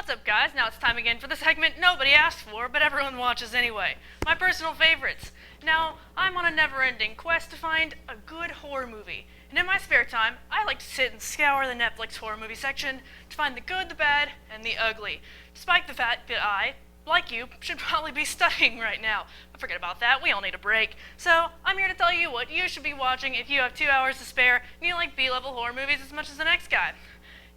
What's up, guys? Now it's time again for the segment nobody asked for, but everyone watches anyway. My personal favorites. Now, I'm on a never-ending quest to find a good horror movie. And in my spare time, I like to sit and scour the Netflix horror movie section to find the good, the bad, and the ugly. Despite the fact that I, like you, should probably be studying right now. But forget about that, we all need a break. So, I'm here to tell you what you should be watching if you have 2 hours to spare and you like B-level horror movies as much as the next guy.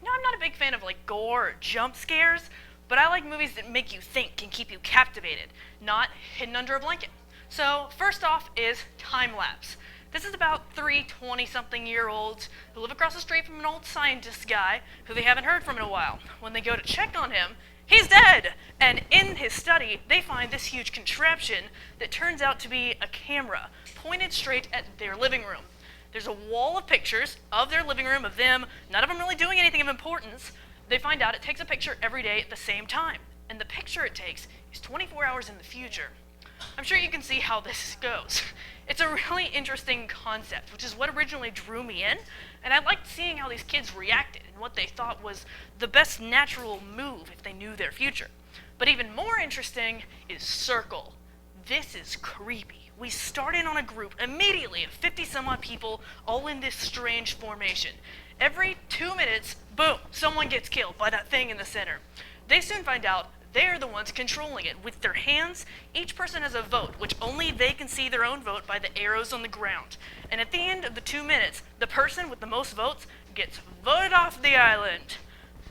You know, I'm not a big fan of gore or jump scares, but I like movies that make you think and keep you captivated, not hidden under a blanket. So, first off is Timelapse. This is about three 20-something-year-olds who live across the street from an old scientist guy who they haven't heard from in a while. When they go to check on him, he's dead! And in his study, they find this huge contraption that turns out to be a camera pointed straight at their living room. There's a wall of pictures of their living room, of them, none of them really doing anything of importance. They find out it takes a picture every day at the same time, and the picture it takes is 24 hours in the future. I'm sure you can see how this goes. It's a really interesting concept, which is what originally drew me in, and I liked seeing how these kids reacted and what they thought was the best natural move if they knew their future. But even more interesting is Circle. This is creepy. We start in on a group immediately of 50-some-odd people all in this strange formation. Every 2 minutes, boom, someone gets killed by that thing in the center. They soon find out they're the ones controlling it. With their hands, each person has a vote, which only they can see their own vote by the arrows on the ground. And at the end of the 2 minutes, the person with the most votes gets voted off the island.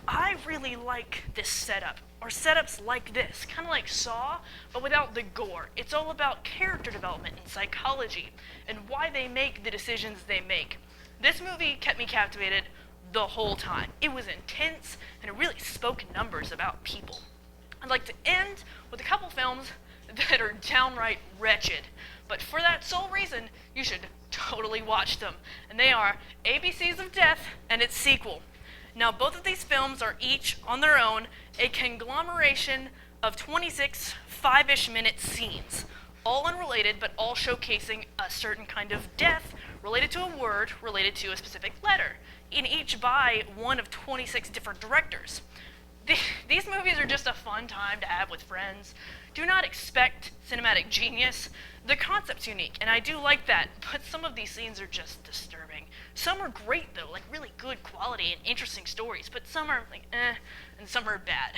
I really like this setup, or setups like this, kind of like Saw, but without the gore. It's all about character development and psychology, and why they make the decisions they make. This movie kept me captivated the whole time. It was intense, and it really spoke numbers about people. I'd like to end with a couple films that are downright wretched, but for that sole reason, you should totally watch them, and they are ABCs of Death and its sequel. Now, both of these films are each, on their own, a conglomeration of 26 5-ish minute scenes, all unrelated but all showcasing a certain kind of death related to a word related to a specific letter, in each by one of 26 different directors. These movies are just a fun time to have with friends. Do not expect cinematic genius. The concept's unique, and I do like that, but some of these scenes are just disturbing. Some are great, though, like really good quality and interesting stories, but some are and some are bad.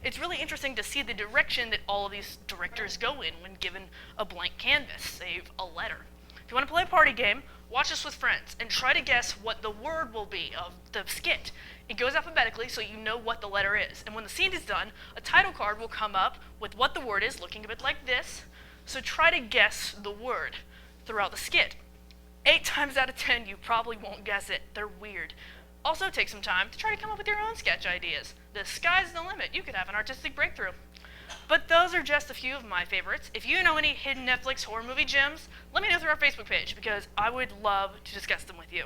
It's really interesting to see the direction that all of these directors go in when given a blank canvas, save a letter. If you want to play a party game, watch this with friends, and try to guess what the word will be of the skit. It goes alphabetically so you know what the letter is, and when the scene is done, a title card will come up with what the word is, looking a bit like this, so try to guess the word throughout the skit. 8 times out of 10, you probably won't guess it. They're weird. Also take some time to try to come up with your own sketch ideas. The sky's the limit. You could have an artistic breakthrough. But those are just a few of my favorites. If you know any hidden Netflix horror movie gems, let me know through our Facebook page, because I would love to discuss them with you.